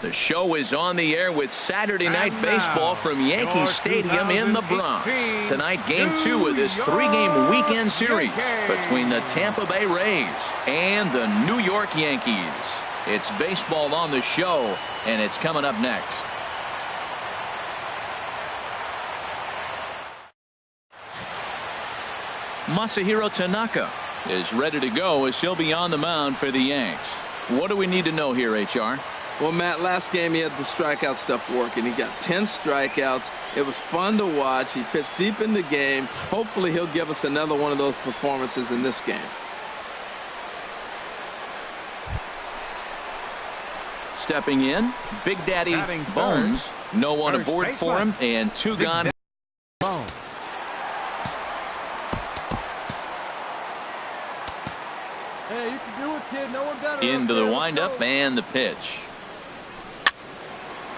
The show is on the air with Saturday Night Baseball from Yankee Stadium in the Bronx. Tonight, Game 2 of this 3-game weekend series between the Tampa Bay Rays and the New York Yankees. It's baseball on the show, and it's coming up next. Masahiro Tanaka is ready to go as he'll be on the mound for the Yanks. What do we need to know here, HR? Well, Matt, last game he had the strikeout stuff working. He got 10 strikeouts. It was fun to watch. He pitched deep in the game. Hopefully he'll give us another one of those performances in this game. Stepping in, Big Daddy Bones. No one aboard for him, and 2 gone. Hey, you can do it, kid. No one better. Into the windup and the pitch.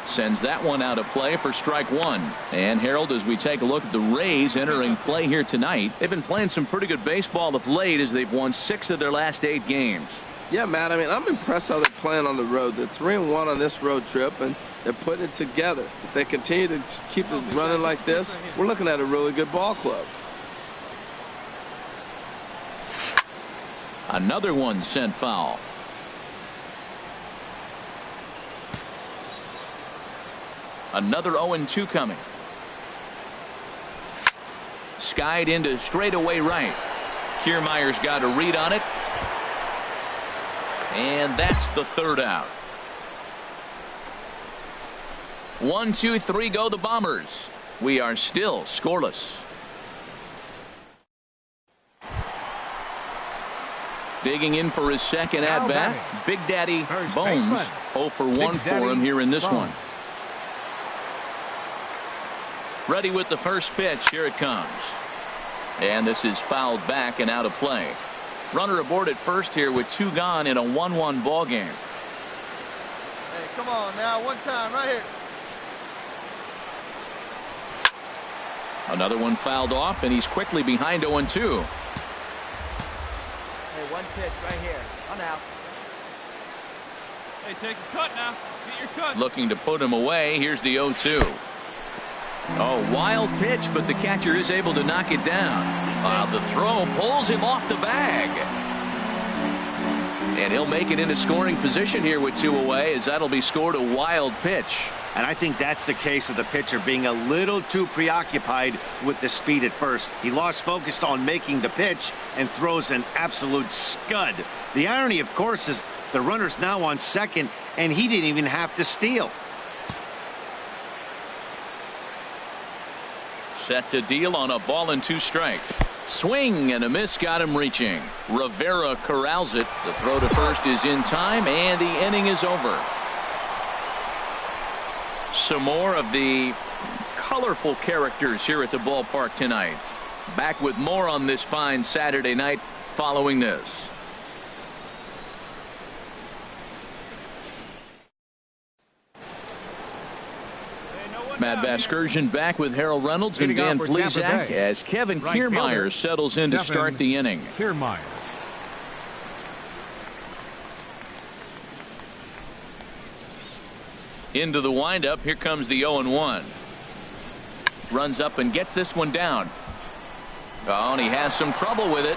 Sends that one out of play for strike 1. And Harold, as we take a look at the Rays entering play here tonight, they've been playing some pretty good baseball of late as they've won 6 of their last 8 games. Yeah, Matt, I mean, I'm impressed how they're playing on the road. They're 3-1 on this road trip, and they're putting it together. If they continue to keep it running like this, we're looking at a really good ball club. Another one sent foul. Another 0-2 coming. Skied into straightaway right. Kiermaier's got a read on it. And that's the 3rd out. 1, 2, 3 go the Bombers. We are still scoreless. Digging in for his second at-bat, Big Daddy Bones. 0 for 1 for him here in this one. Ready with the first pitch. Here it comes. And this is fouled back and out of play. Runner aboard at first here with 2 gone in a 1-1 ball game. Hey, come on now. One time right here. Another one fouled off, and he's quickly behind 0-2. Hey, one pitch right here. On out. Hey, take a cut now. Get your cut. Looking to put him away. Here's the 0-2. Oh, wild pitch, but the catcher is able to knock it down. The throw pulls him off the bag. And he'll make it into scoring position here with 2 away, as that'll be scored a wild pitch. And I think that's the case of the pitcher being a little too preoccupied with the speed at first. He lost focus on making the pitch and throws an absolute scud. The irony, of course, is the runner's now on second, and he didn't even have to steal. Set to deal on a ball and 2 strikes. Swing and a miss got him reaching. Rivera corrals it. The throw to first is in time, and the inning is over. Some more of the colorful characters here at the ballpark tonight. Back with more on this fine Saturday night following this. Matt Vasgersian back with Harold Reynolds and Dan Plesac as Kevin Kiermaier settles in to start the inning. Kiermaier. Into the windup. Here comes the 0-1. Runs up and gets this one down. Oh, and he has some trouble with it.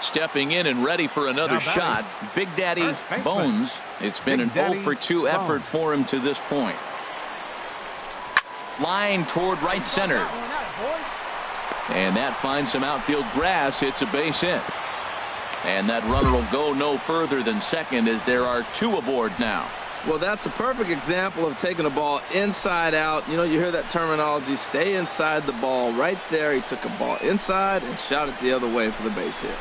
Stepping in and ready for another shot, Big Daddy Bones. It's been an 0 for 2 effort for him to this point. Line toward right center. And that finds some outfield grass. It's a base hit. And that runner will go no further than second as there are 2 aboard now. Well, that's a perfect example of taking a ball inside out. You know, you hear that terminology, stay inside the ball. Right there, he took a ball inside and shot it the other way for the base hit.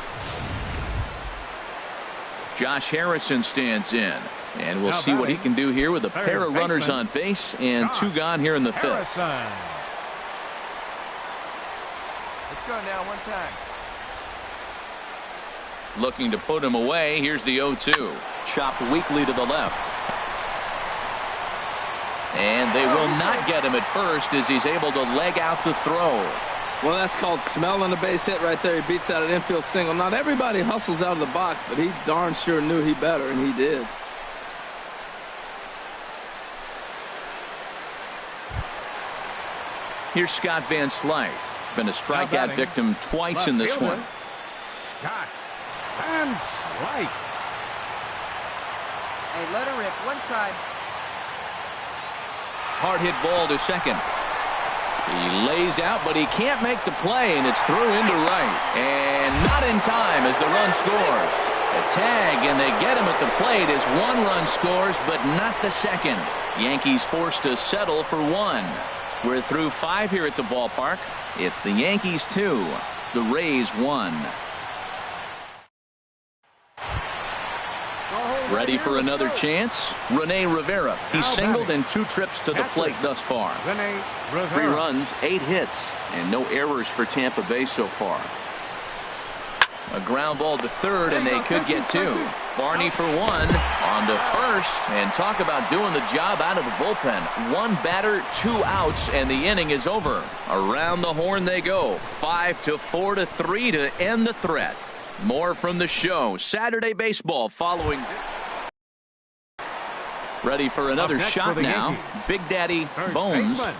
Josh Harrison stands in, and we'll see what he can do here with a pair of runners on base and 2 gone here in the 5th. Let's go now. One time. Looking to put him away. Here's the 0-2. Chopped weakly to the left. And they will not get him at first as he's able to leg out the throw. Well, that's called smelling a base hit right there. He beats out an infield single. Not everybody hustles out of the box, but he darn sure knew he better, and he did. Here's Scott Van Slyke. Been a strikeout victim twice in this one. Scott Van Slyke. Hey, let her rip one time. Hard hit ball to second. He lays out, but he can't make the play, and it's through into right. And not in time as the run scores. A tag, and they get him at the plate as one run scores, but not the second. Yankees forced to settle for one. We're through 5 here at the ballpark. It's the Yankees 2, the Rays 1. Ready for another chance? Rene Rivera. He's singled in 2 trips to the plate thus far. 3 runs, 8 hits, and no errors for Tampa Bay so far. A ground ball to third, and they could get 2. Barney for 1, on to first, and talk about doing the job out of the bullpen. 1 batter, 2 outs, and the inning is over. Around the horn they go. 5-4 to 3 to end the threat. More from the show. Saturday baseball following. Ready for another shot now. Yankees. Big Daddy Bones. Baseman.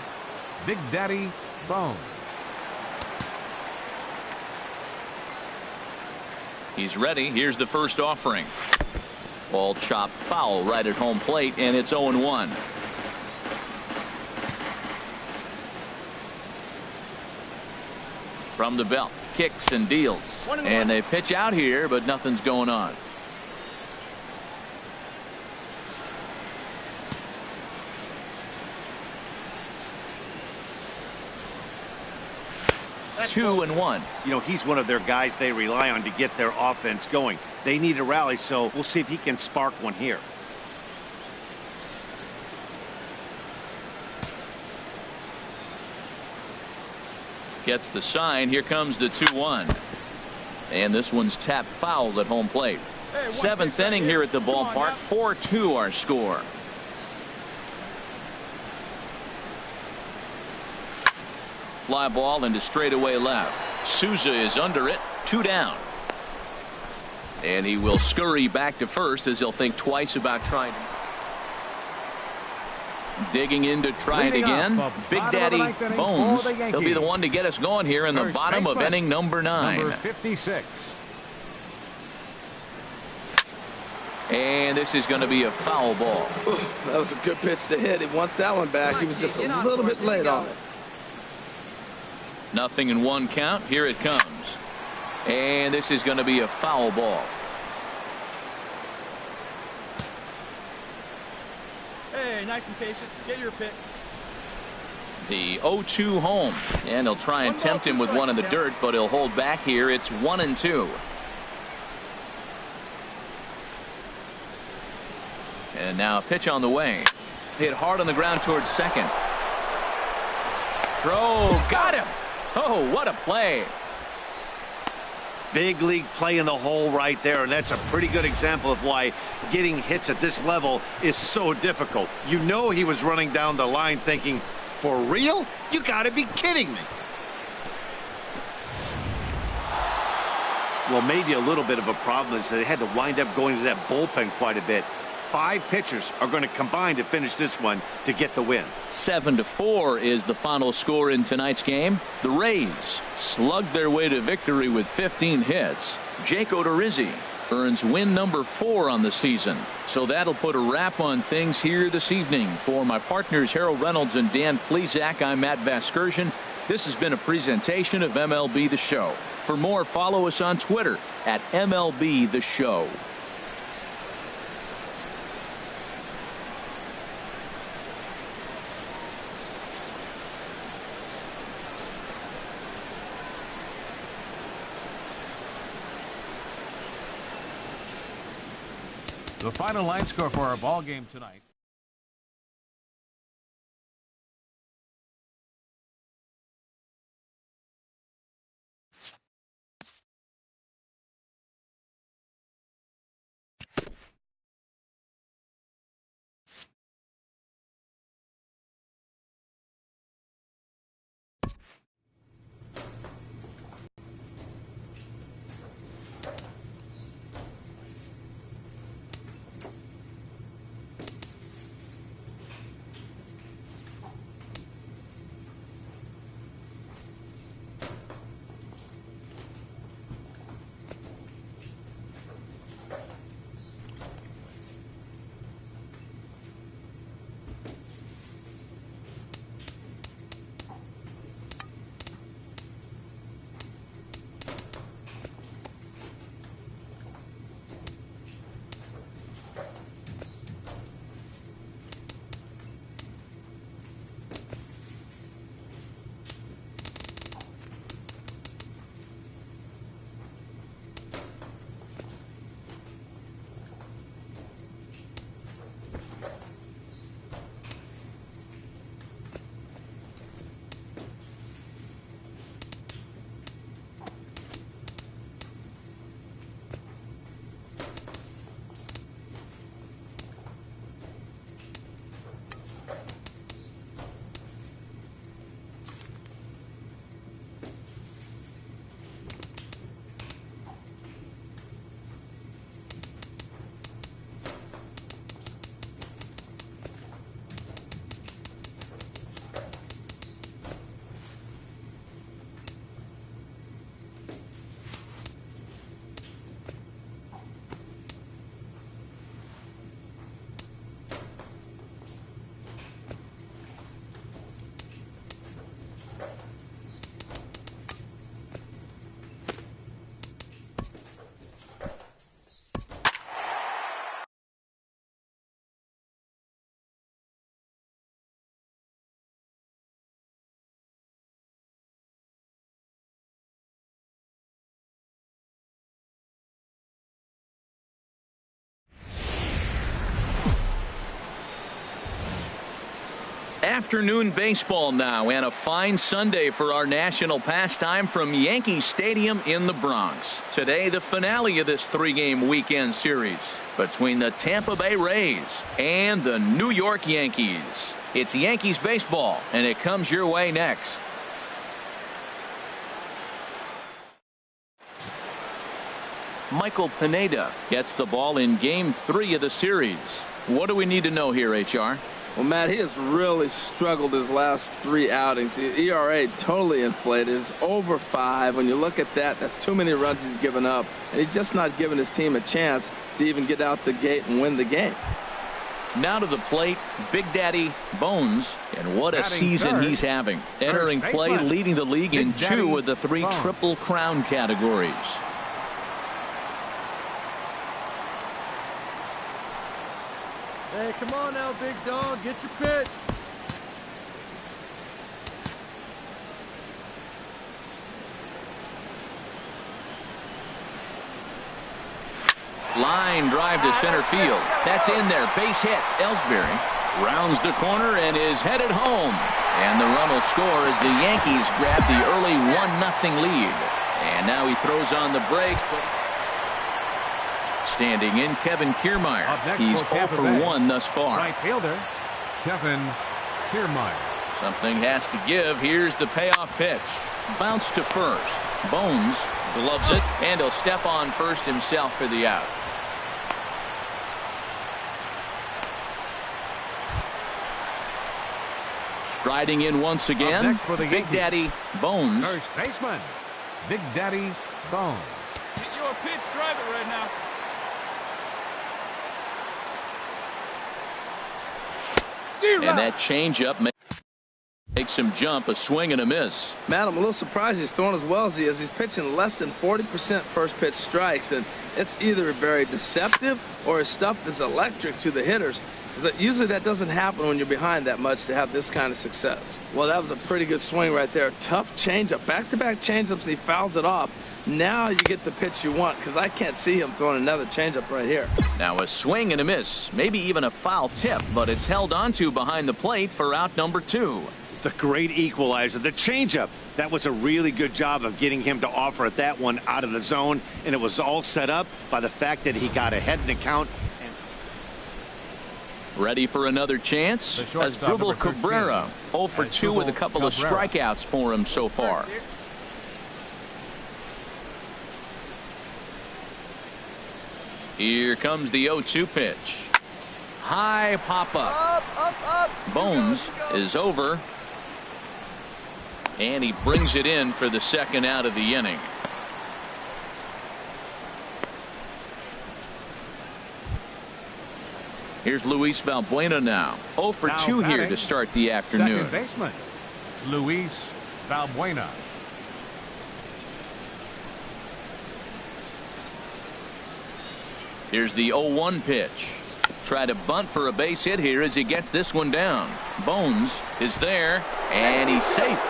Big Daddy Bones. He's ready. Here's the first offering. Ball chopped foul right at home plate, and it's 0-1. From the belt, kicks and deals. And they pitch out here, but nothing's going on. That's 2-1. You know, he's one of their guys they rely on to get their offense going. They need a rally, so we'll see if he can spark one here. Gets the sign. Here comes the 2-1. And this one's tapped foul at home plate. 7th inning here at the ballpark. 4-2 our score. Fly ball into straightaway left. Souza is under it. 2 down. And he will scurry back to first as he'll think twice about trying. Digging in to try it again. Big Daddy Bones. He'll be the one to get us going here in the bottom of inning number 9. Number 56. And this is going to be a foul ball. That was a good pitch to hit. He wants that one back. He was just a little bit late on it. 0-1 count. Here it comes. And this is going to be a foul ball. Hey, nice and patient. Get your pick. The 0-2 home. And he'll try and tempt him with one in the dirt, but he'll hold back here. It's 1-2. And now a pitch on the way. Hit hard on the ground towards second. Throw. Got him. Oh, what a play. Big league play in the hole right there, and that's a pretty good example of why getting hits at this level is so difficult. You know he was running down the line thinking, for real? You gotta be kidding me. Well, maybe a little bit of a problem is that they had to wind up going to that bullpen quite a bit. 5 pitchers are going to combine to finish this one to get the win. 7-4 is the final score in tonight's game. The Rays slugged their way to victory with 15 hits. Jake Odorizzi earns win number 4 on the season. So that'll put a wrap on things here this evening. For my partners Harold Reynolds and Dan Plesac, I'm Matt Vasgersian. This has been a presentation of MLB The Show. For more, follow us on Twitter at MLB The Show. The final line score for our ball game tonight. Afternoon baseball now, and a fine Sunday for our national pastime from Yankee Stadium in the Bronx. Today, the finale of this three-game weekend series between the Tampa Bay Rays and the New York Yankees. It's Yankees baseball, and it comes your way next. Michael Pineda gets the ball in Game 3 of the series. What do we need to know here, HR? Well, Matt, he has really struggled his last 3 outings. His ERA totally inflated. It's over 5. When you look at that, that's too many runs he's given up. And he's just not giving his team a chance to even get out the gate and win the game. Now to the plate, Big Daddy Bones, and what a season he's having. Entering play, leading the league in 2 of the 3 Triple Crown categories. Hey, come on now, big dog. Get your pitch. Line drive to center field. That's in there. Base hit. Ellsbury rounds the corner and is headed home. And the run will score as the Yankees grab the early 1-0 lead. And now he throws on the brakes. Standing in, Kevin Kiermaier. He's 0 for 1 thus far. Right fielder, Kevin Kiermaier. Something has to give. Here's the payoff pitch. Bounce to first. Bones gloves it, and he'll step on first himself for the out. Striding in once again, Big Daddy Bones. First baseman, Big Daddy Bones. Get your pitch, drive it right now. And that changeup makes him jump, a swing and a miss. Matt, I'm a little surprised he's throwing as well as he is. He's pitching less than 40% first pitch strikes, and it's either very deceptive or his stuff is electric to the hitters. Usually that doesn't happen when you're behind that much to have this kind of success. Well, that was a pretty good swing right there. Tough changeup. Back-to-back changeups, and he fouls it off. Now you get the pitch you want, because I can't see him throwing another changeup right here. Now a swing and a miss, maybe even a foul tip, but it's held onto behind the plate for out number 2. The great equalizer, the changeup. That was a really good job of getting him to offer at that one out of the zone, and it was all set up by the fact that he got ahead in the count. Ready for another chance? Asdrubal Cabrera, 0 for 2 with a couple of strikeouts for him so far. Here comes the 0-2 pitch. High pop-up. Up. Bones is over. And he brings it in for the second out of the inning. Here's Luis Valbuena now. 0 for 2 here to start the afternoon. Second baseman, Luis Valbuena. Here's the 0-1 pitch. Try to bunt for a base hit here as he gets this one down. Bones is there, and he's safe.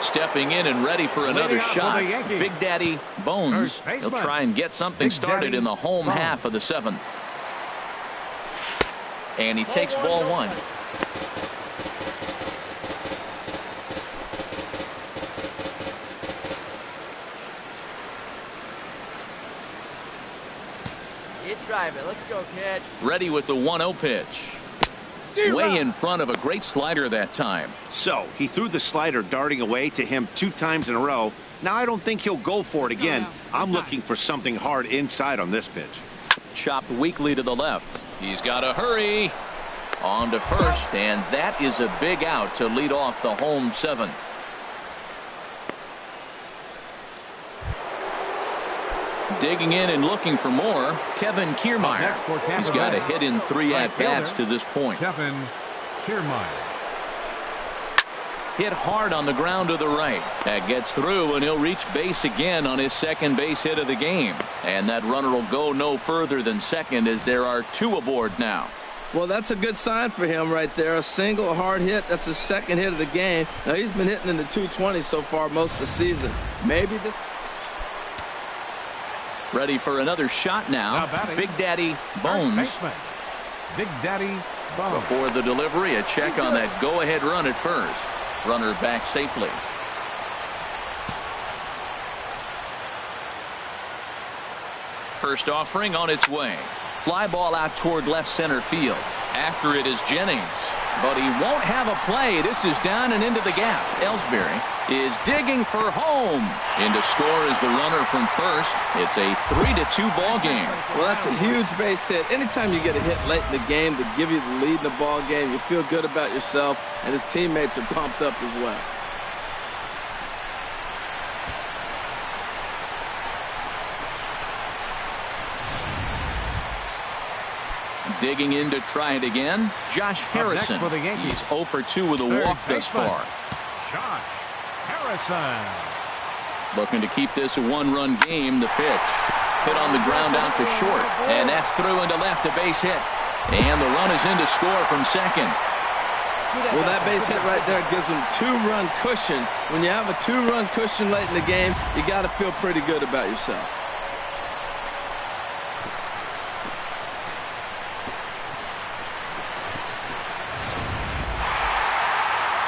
Stepping in and ready for another shot. Big Daddy Bones. He'll try and get something started in the home half of the 7th. And he takes ball 1. Drive it. Let's go, kid. Ready with the 1-0 pitch. Way in front of a great slider that time. So he threw the slider darting away to him 2 times in a row. Now I don't think he'll go for it again. I'm looking for something hard inside on this pitch. Chopped weakly to the left. He's got to hurry. On to first, and that is a big out to lead off the home 7th. Digging in and looking for more, Kevin Kiermaier. He's got a hit in 3 at-bats to this point. Kevin Kiermaier. Hit hard on the ground to the right. That gets through, and he'll reach base again on his second base hit of the game. And that runner will go no further than second as there are 2 aboard now. Well, that's a good sign for him right there. A single hard hit. That's his second hit of the game. Now, he's been hitting in the 220s so far most of the season. Maybe this... Ready for another shot now. Big Daddy Bones. Big Daddy Bone. Before the delivery, a check on that go-ahead run at first. Runner back safely. First offering on its way. Fly ball out toward left center field. After it is Jennings. But he won't have a play. This is down and into the gap. Ellsbury is digging for home. In to score is the runner from first. It's a 3-2 ball game. Well, that's a huge base hit. Anytime you get a hit late in the game to give you the lead in the ball game, you feel good about yourself, and his teammates are pumped up as well. Digging in to try it again. Josh Harrison. For the Yankees. He's 0 for 2 with a walk thus far. Josh Harrison. Looking to keep this a one-run game. The pitch. Hit on the ground out to short. And that's through into left, a base hit. And the run is in to score from second. Well, that base hit right there gives him two-run cushion. When you have a two-run cushion late in the game, you got to feel pretty good about yourself.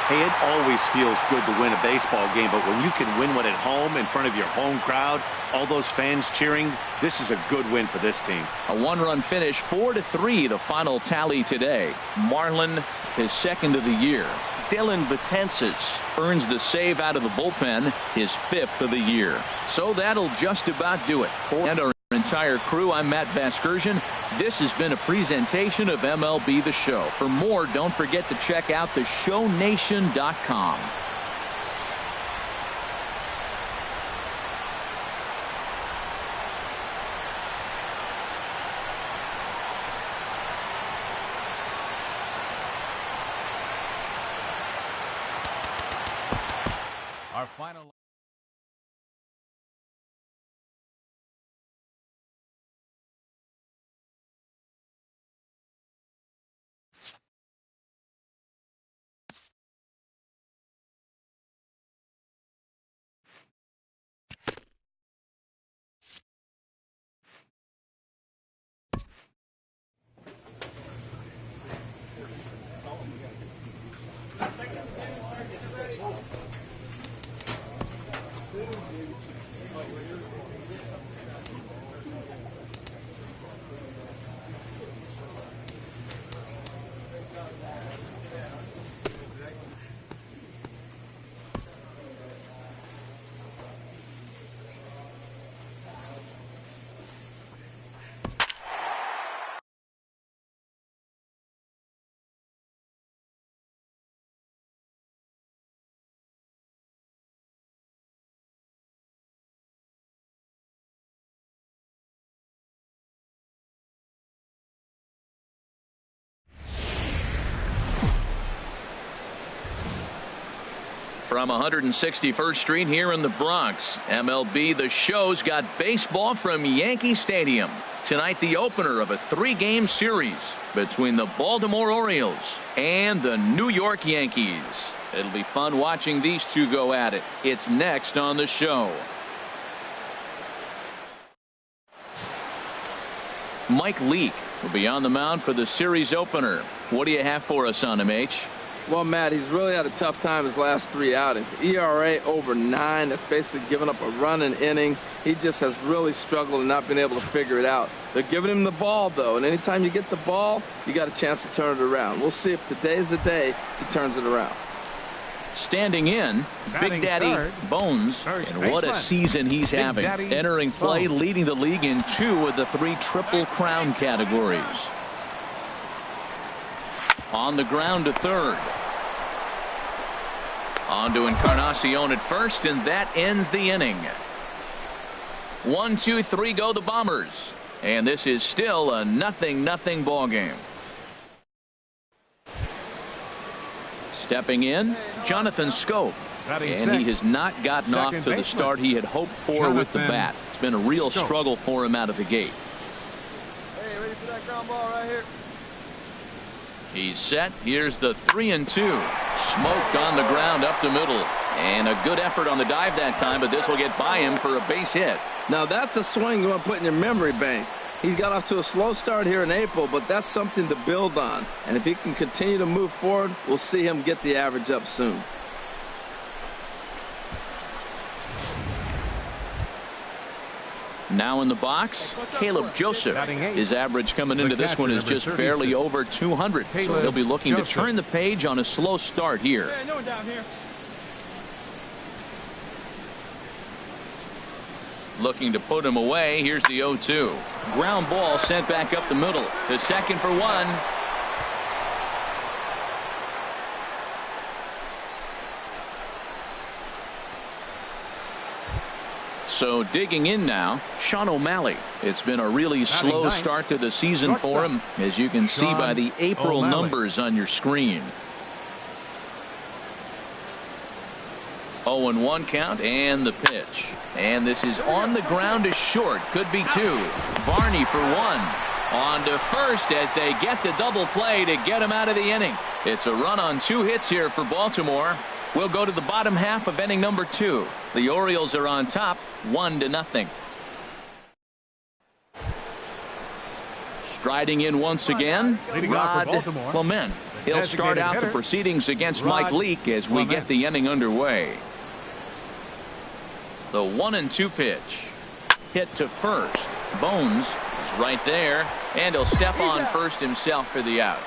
Hey, it always feels good to win a baseball game, but when you can win one at home in front of your home crowd, all those fans cheering, this is a good win for this team. A one-run finish, 4-3, the final tally today. Marlin, his second of the year. Dylan Betances earns the save out of the bullpen, his 5th of the year. So that'll just about do it. And our entire crew, I'm Matt Vasgersian. This has been a presentation of MLB The Show. For more, don't forget to check out theshownation.com. Our final. From 161st Street here in the Bronx, MLB The Show's got baseball from Yankee Stadium. Tonight, the opener of a 3-game series between the Baltimore Orioles and the New York Yankees. It'll be fun watching these two go at it. It's next on the show. Mike Leake will be on the mound for the series opener. What do you have for us on him, H? Well, Matt, he's really had a tough time his last 3 outings. ERA over 9. That's basically giving up a run an inning. He just has really struggled and not been able to figure it out. They're giving him the ball, though, and anytime you get the ball, you got a chance to turn it around. We'll see if today's the day he turns it around. Standing in, Big Daddy Bones, and what a season he's having. Entering play, leading the league in 2 of the 3 Triple Crown categories. On the ground to third. On to Encarnacion at first, and that ends the inning. 1, 2, 3 go the Bombers. And this is still a 0-0 ball game. Stepping in, Jonathan Schoop. And he has not gotten off to the start he had hoped for with the bat. It's been a real struggle for him out of the gate. Hey, ready for that ground ball right here? He's set. Here's the 3-2. Smoked on the ground up the middle. And a good effort on the dive that time, but this will get by him for a base hit. Now that's a swing you want to put in your memory bank. He's got off to a slow start here in April, but that's something to build on. And if he can continue to move forward, we'll see him get the average up soon. Now in the box, Caleb Joseph. His average coming into this one is just barely over 200. So he'll be looking to turn the page on a slow start here. Hey, no one down here. Looking to put him away. Here's the 0-2. Ground ball sent back up the middle. To second for one. So digging in now, Sean O'Malley. It's been a really slow start to the season for him, as you can see by the April numbers on your screen. 0-1 count and the pitch. And this is on the ground to short. Could be two. Barney for one. On to first as they get the double play to get him out of the inning. It's a run on 2 hits here for Baltimore. We'll go to the bottom half of inning number 2. The Orioles are on top, 1-0. Striding in once again, Rod Clement. He'll start out the proceedings against Mike Leake as we get the inning underway. The 1-2 pitch. Hit to first. Bones is right there, and he'll step on first himself for the out.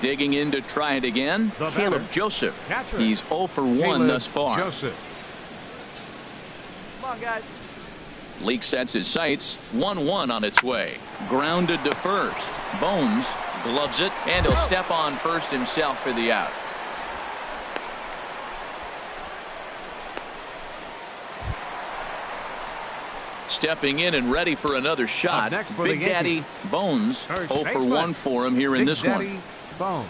Digging in to try it again, Caleb Joseph. He's 0 for 1 thus far. Come on, guys. Leake sets his sights. 1-1 on its way. Grounded to first. Bones gloves it, and he'll step on first himself for the out. Stepping in and ready for another shot. Big Daddy Bones. 0 for 1 for him here in this one. Come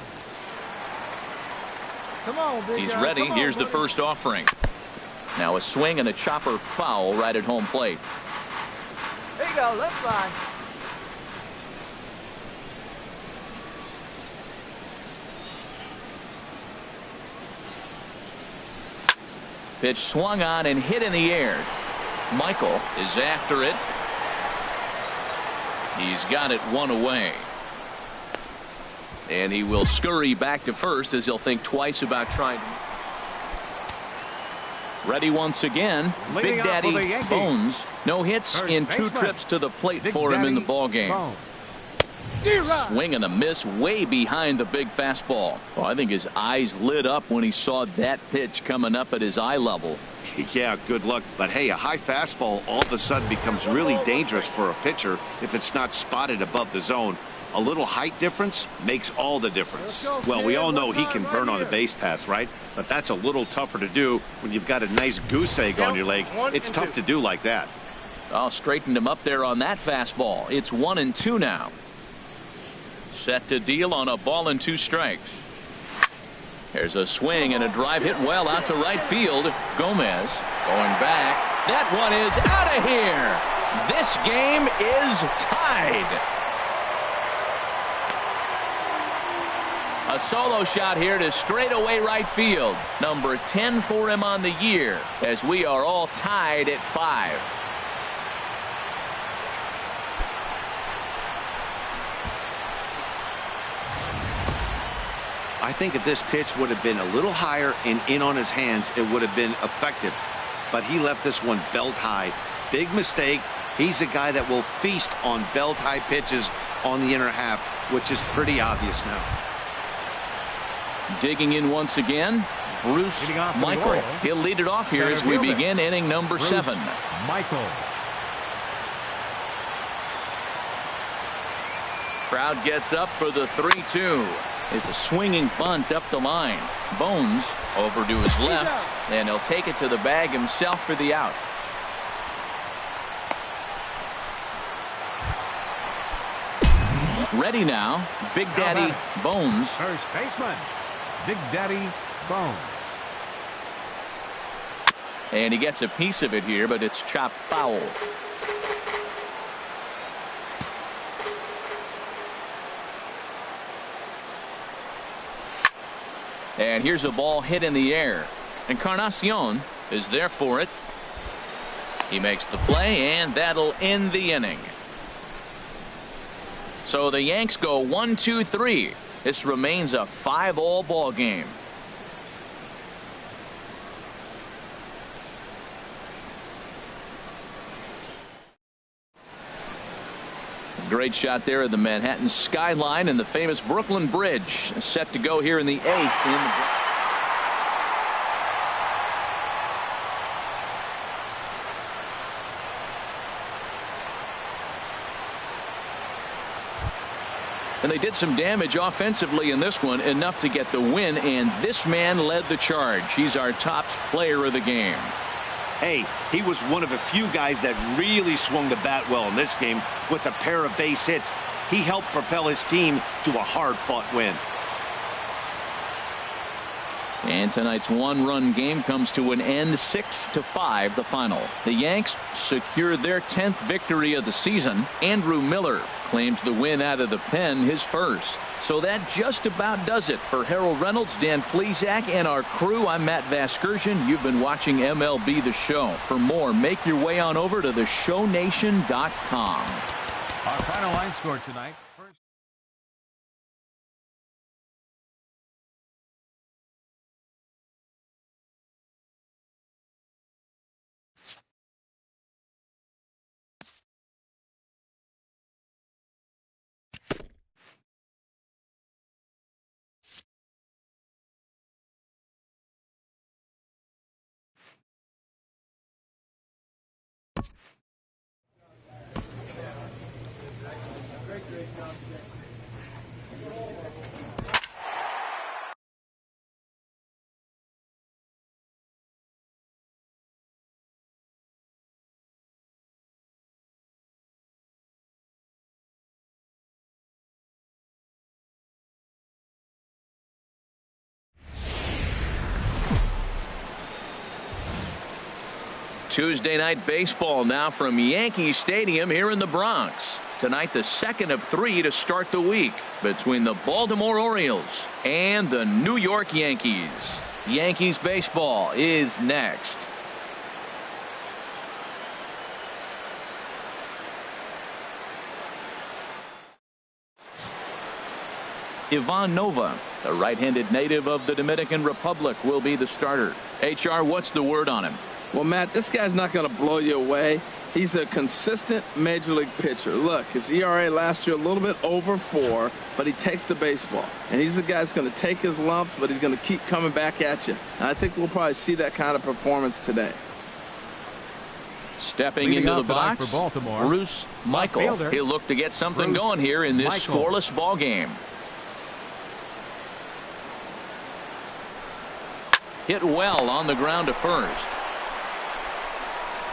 on, big He's guy. ready. Come on, Here's the buddy. first offering. Now a swing and a chopper foul right at home plate. There you go, left line. Pitch swung on and hit in the air. Michael is after it. He's got it 1 away. And he will scurry back to first as he'll think twice about trying. Ready once again. Big Daddy Bones. No hits in 2 trips to the plate for him in the ballgame. Swing and a miss way behind the big fastball. Oh, I think his eyes lit up when he saw that pitch coming up at his eye level. Yeah, good luck. But hey, a high fastball all of a sudden becomes really dangerous for a pitcher if it's not spotted above the zone. A little height difference makes all the difference. Well, we all know he can burn on a base pass, right? But that's a little tougher to do when you've got a nice goose egg on your leg. It's tough to do like that. I'll straighten him up there on that fastball. It's 1-2 now. Set to deal on a ball and 2 strikes. There's a swing and a drive hit well out to right field. Gomez going back. That one is out of here. This game is tied. A solo shot here to straightaway right field. Number 10 for him on the year as we are all tied at 5. I think if this pitch would have been a little higher and in on his hands, it would have been effective. But he left this one belt high. Big mistake. He's a guy that will feast on belt high pitches on the inner half, which is pretty obvious now. Digging in once again, Bruce Michael. He'll lead it off here as we begin inning number 7. Michael. Crowd gets up for the 3-2. It's a swinging bunt up the line. Bones over to his left, and he'll take it to the bag himself for the out. Ready now, Big Daddy Bones. First baseman, Big Daddy Bones. And he gets a piece of it here, but it's chopped foul. And here's a ball hit in the air. Encarnacion is there for it. He makes the play, and that'll end the inning. So the Yanks go 1-2-3. This remains a 5-all ball game. Great shot there of the Manhattan skyline and the famous Brooklyn Bridge set to go here in the 8th. And they did some damage offensively in this one, enough to get the win, and this man led the charge. He's our top player of the game. Hey, he was one of a few guys that really swung the bat well in this game with a pair of base hits. He helped propel his team to a hard-fought win. And tonight's one-run game comes to an end, 6-5 the final. The Yanks secure their 10th victory of the season. Andrew Miller claims the win out of the pen, his first. So that just about does it. For Harold Reynolds, Dan Plesac, and our crew, I'm Matt Vasgersian. You've been watching MLB The Show. For more, make your way on over to theshownation.com. Our final line score tonight. Tuesday night baseball now from Yankee Stadium here in the Bronx. Tonight, the second of 3 to start the week between the Baltimore Orioles and the New York Yankees. Yankees baseball is next. Ivan Nova, the right-handed native of the Dominican Republic, will be the starter. HR, what's the word on him? Well, Matt, this guy's not going to blow you away. He's a consistent major league pitcher. Look, his ERA last year a little bit over 4, but he takes the baseball. And he's a guy who's going to take his lumps, but he's going to keep coming back at you. And I think we'll probably see that kind of performance today. Stepping into the box, for Baltimore, Bruce Michael. He'll look to get something going here in this scoreless ball game. Hit well on the ground to first.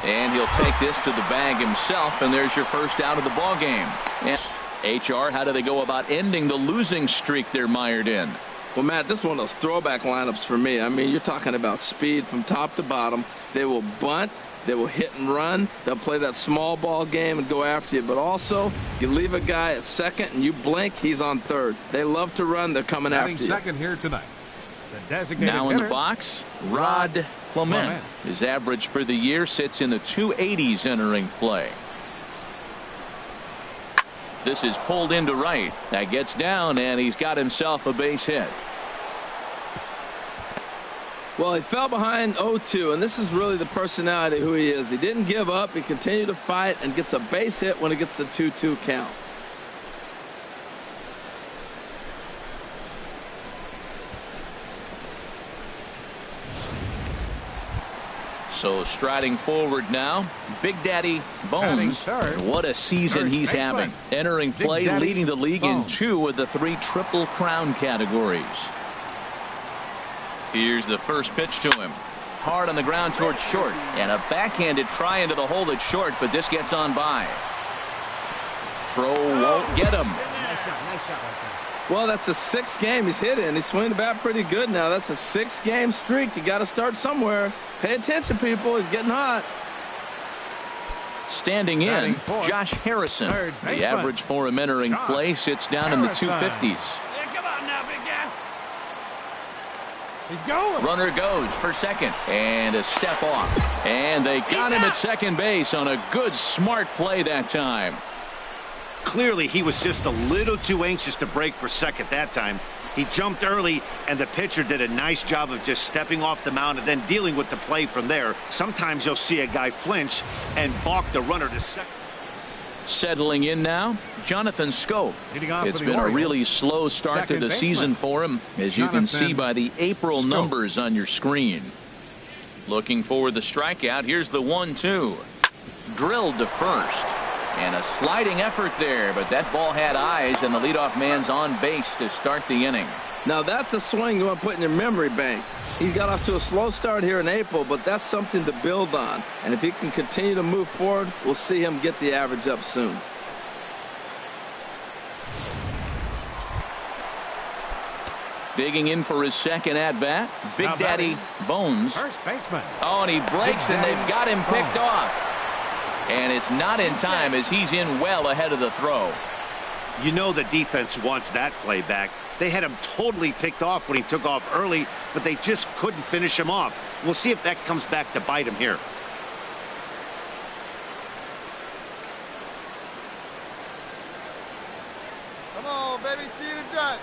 And he'll take this to the bag himself, and there's your first out of the ball game. And HR, how do they go about ending the losing streak they're mired in? Well, Matt, this is one of those throwback lineups for me. I mean, you're talking about speed from top to bottom. They will bunt. They will hit and run. They'll play that small ball game and go after you. But also, you leave a guy at second and you blink, he's on third. They love to run. They're coming after you. Second here tonight. The designated now in the box, Rod Clement. His average for the year sits in the 280s entering play. This is pulled into right. That gets down, and he's got himself a base hit. Well, he fell behind 0-2, and this is really the personality of who he is. He didn't give up. He continued to fight and gets a base hit when he gets the 2-2 count. So striding forward now, Big Daddy Bones. What a season he's having. Entering play, leading the league in 2 of the 3 Triple Crown categories. Here's the first pitch to him. Hard on the ground towards short. And a backhanded try into the hole at short, but this gets on by. Throw won't get him. Nice shot right there. Well, that's the 6th game he's hit in. He's swinging the bat pretty good now. That's a 6-game streak. You got to start somewhere. Pay attention, people. He's getting hot. Standing in, Josh Harrison. The average for him entering play sits down in the 250s. Yeah, come on now, big guy. He's going. Runner goes for second and a step off. And they got him at second base on a good, smart play that time. Clearly, he was just a little too anxious to break for second that time. He jumped early, and the pitcher did a nice job of just stepping off the mound and then dealing with the play from there. Sometimes you'll see a guy flinch and balk the runner to second. Settling in now, Jonathan Scope. It's been a really slow start to the season for him, as you can see by the April numbers on your screen. Looking for the strikeout. Here's the 1-2. Drilled to first. And a sliding effort there, but that ball had eyes, and the leadoff man's on base to start the inning. Now that's a swing you want to put in your memory bank. He got off to a slow start here in April, but that's something to build on. And if he can continue to move forward, we'll see him get the average up soon. Digging in for his second at-bat, Big Daddy Bones. First baseman. Oh, and he breaks, and they've got him picked off. And it's not in time, as he's in well ahead of the throw. You know the defense wants that play back. They had him totally picked off when he took off early, but they just couldn't finish him off. We'll see if that comes back to bite him here. Come on, baby. See you in the judge.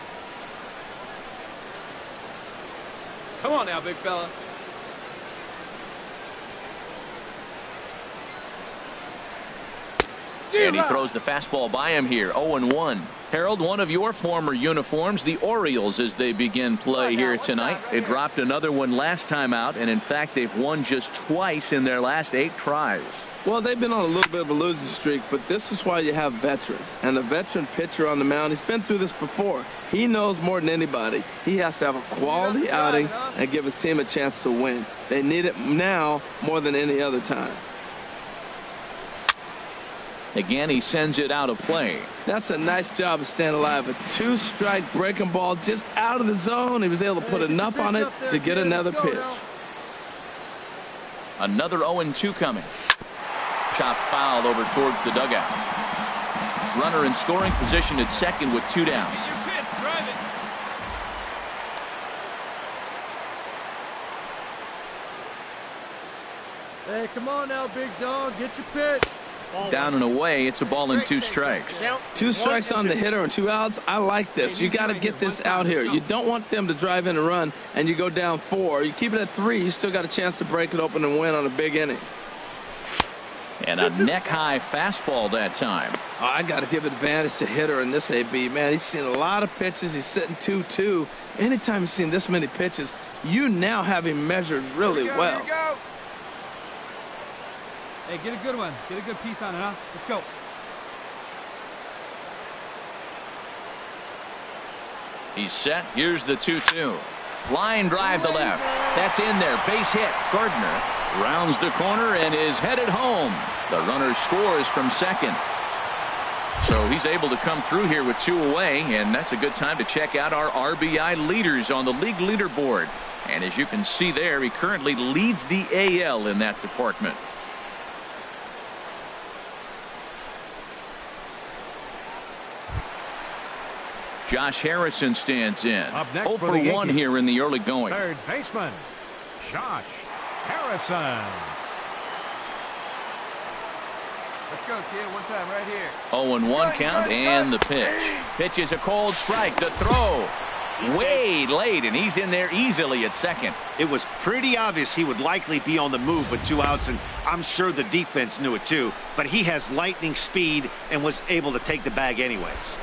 Come on now, big fella. And he throws the fastball by him here. 0-1. Harold, one of your former uniforms, the Orioles, as they begin play here tonight. They dropped another one last time out, and in fact, they've won just twice in their last 8 tries. Well, they've been on a little bit of a losing streak, but this is why you have veterans. And a veteran pitcher on the mound, he's been through this before. He knows more than anybody. He has to have a quality outing and give his team a chance to win. They need it now more than any other time. Again, he sends it out of play. That's a nice job of staying alive. A 2-strike breaking ball just out of the zone. He was able to put enough on it to get another pitch. Another 0-2 coming. Chopped foul over towards the dugout. Runner in scoring position at second with 2 down. Get your pitch, drive it. Hey, come on now, big dog. Get your pitch. Down and away, it's a ball and 2 strikes. 2 strikes on the hitter and 2 outs. I like this. You got to get this out here. You don't want them to drive in and run, and you go down 4. You keep it at 3. You still got a chance to break it open and win on a big inning. And a neck-high fastball that time. Oh, I got to give advantage to hitter in this AB, man. He's seen a lot of pitches. He's sitting 2-2. Anytime you've seen this many pitches, you now have him measured really well. Here we go. Hey, get a good one. Get a good piece on it, huh? Let's go. He's set. Here's the 2-2. Line drive to left. That's in there. Base hit. Gardner rounds the corner and is headed home. The runner scores from second. So he's able to come through here with 2 away, and that's a good time to check out our RBI leaders on the league leaderboard. And as you can see there, he currently leads the AL in that department. Josh Harrison stands in. 0 for 1 here in the early going. Third baseman, Josh Harrison. Let's go, kid. One time right here. 0-1 count and the pitch. Pitch is a cold strike. The throw way late, and he's in there easily at second. It was pretty obvious he would likely be on the move with 2 outs, and I'm sure the defense knew it too. But he has lightning speed and was able to take the bag anyways.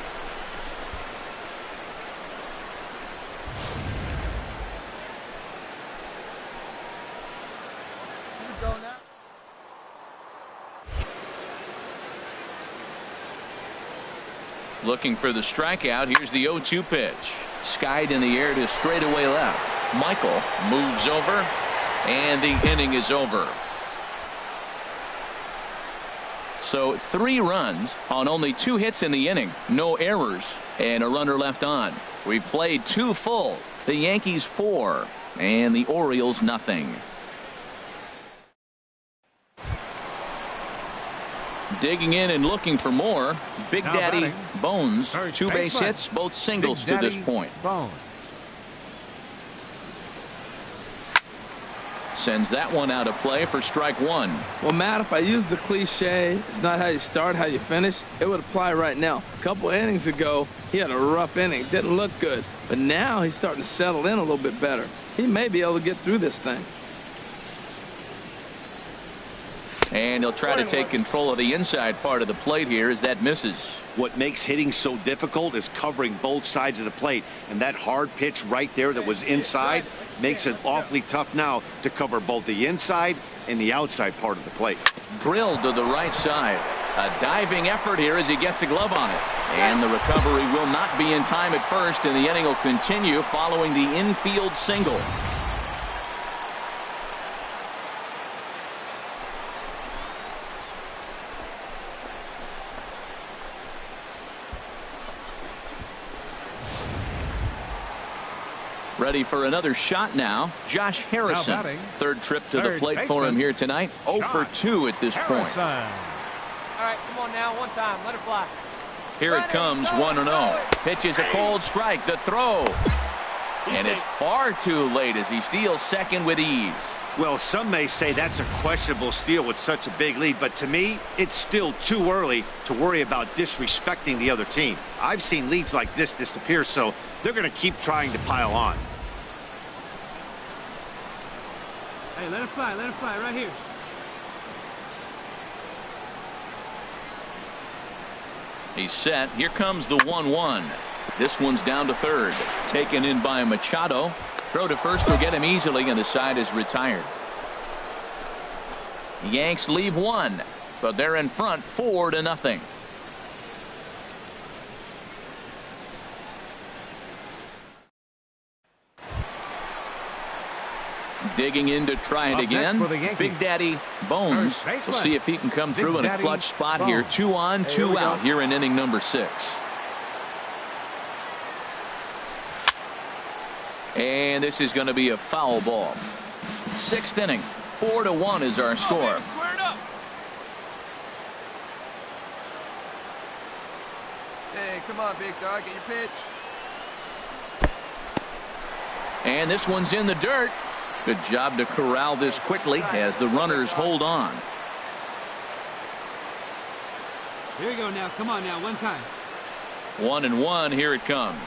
Looking for the strikeout. Here's the 0-2 pitch. Skied in the air to straightaway left. Michael moves over, and the inning is over. So 3 runs on only 2 hits in the inning. No errors, and a runner left on. We played 2 full. The Yankees 4, and the Orioles nothing. Digging in and looking for more. Big Daddy Bones. 2 base hits, both singles to this point. Bones. Sends that one out of play for strike one. Well, Matt, if I use the cliche, it's not how you start, how you finish, it would apply right now. A couple innings ago, he had a rough inning. Didn't look good. But now he's starting to settle in a little bit better. He may be able to get through this thing. And he'll try to take control of the inside part of the plate here as that misses. What makes hitting so difficult is covering both sides of the plate. And that hard pitch right there that was inside makes it awfully tough now to cover both the inside and the outside part of the plate. Drilled to the right side. A diving effort here as he gets a glove on it. And the recovery will not be in time at first, and the inning will continue following the infield single. Ready for another shot now. Josh Harrison. Third trip to the plate for him here tonight. 0 for 2 at this point. All right, come on now. One time. Let it fly. Here it comes, 1-0. Pitches a cold strike. The throw. And it's far too late as he steals second with ease. Well, some may say that's a questionable steal with such a big lead, but to me, it's still too early to worry about disrespecting the other team. I've seen leads like this disappear, so they're going to keep trying to pile on. Hey, let it fly right here. He's set. Here comes the 1-1. This one's down to third. Taken in by Machado. Throw to first will get him easily, and the side is retired. Yanks leave one, but they're in front 4-0. Digging in to try it again. Big Daddy Bones. We'll see if he can come through in a clutch spot here. 2 on, 2 out here in inning number 6. And this is going to be a foul ball. 6th inning. 4-1 is our score. Hey, come on, big dog. Get your pitch. And this one's in the dirt. Good job to corral this quickly as the runners hold on. Here you go now. Come on now. One time. 1-1. Here it comes.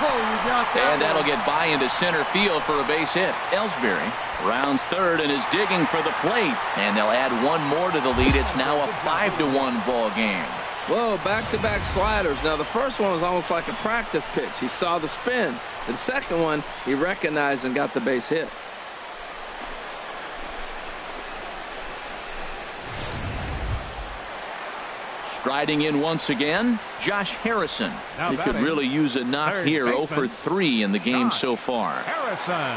Oh, you got that. And that'll get by into center field for a base hit. Ellsbury rounds third and is digging for the plate. And they'll add one more to the lead. It's now a 5-1 ball game. Whoa, back-to-back sliders. Now, the first one was almost like a practice pitch. He saw the spin. The second one, he recognized and got the base hit. Striding in once again, Josh Harrison. He could really use a knock here. 0 for 3 in the game so far. Harrison.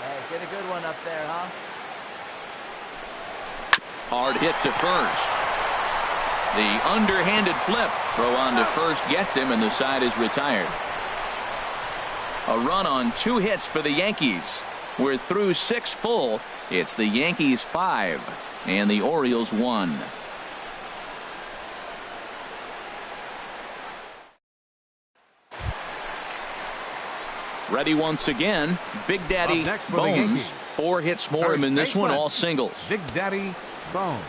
Hey, get a good one up there, huh? Hard hit to first. The underhanded flip. Throw on to first gets him, and the side is retired. A run on 2 hits for the Yankees. We're through 6 full. It's the Yankees 5 and the Orioles 1. Ready once again. Big Daddy Bones. 4 hits for him in this one, all singles. Big Daddy Bones.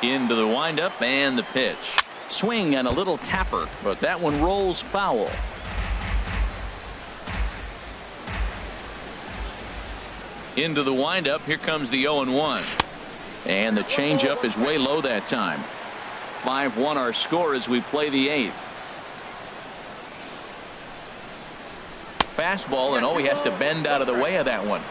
Into the windup and the pitch. Swing and a little tapper, but that one rolls foul. Into the windup. Here comes the 0-1. And the changeup is way low that time. 5-1 our score as we play the 8th. Fastball, and he has to bend out of the way of that one.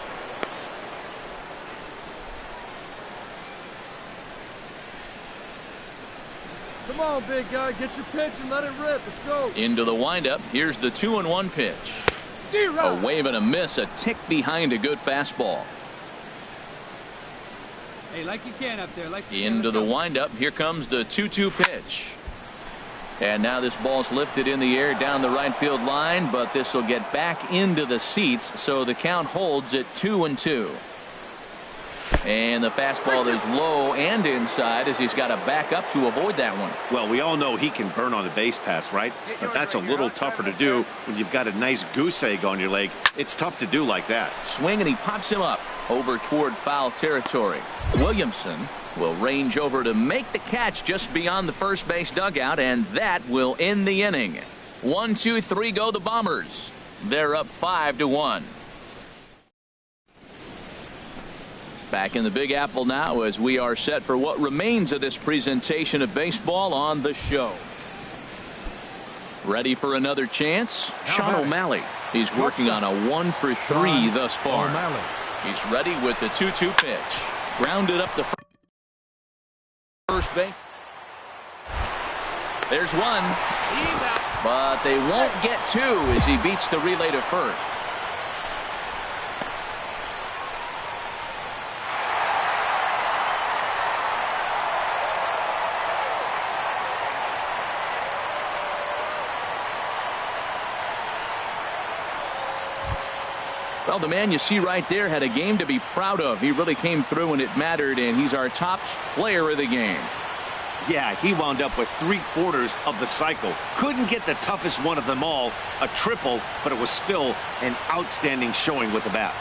Come on, big guy. Get your pitch and let it rip. Let's go. Into the windup. Here's the 2-1 pitch. A wave and a miss. A tick behind a good fastball. Hey, like you can up there. Like you Into the windup. Here comes the 2-2 pitch. And now this ball's lifted in the air down the right field line, but this will get back into the seats, so the count holds at 2-2. And the fastball is low and inside as he's got to back up to avoid that one. Well, we all know he can burn on the base pass, right? But that's a little tougher to do when you've got a nice goose egg on your leg. It's tough to do like that. Swing, and he pops him up over toward foul territory. Williamson will range over to make the catch just beyond the first base dugout, and that will end the inning. 1, 2, 3 go the Bombers. They're up 5-1. Back in the Big Apple now as we are set for what remains of this presentation of baseball on the show. Ready for another chance? Sean O'Malley. He's working on a 1-for-3 thus far. He's ready with the 2-2 pitch. Grounded up the first base. There's one. But they won't get two as he beats the relay to first. Well, the man you see right there had a game to be proud of. He really came through when it mattered, and he's our top player of the game. Yeah, he wound up with 3/4 of the cycle. Couldn't get the toughest one of them all, a triple, but it was still an outstanding showing with the bat.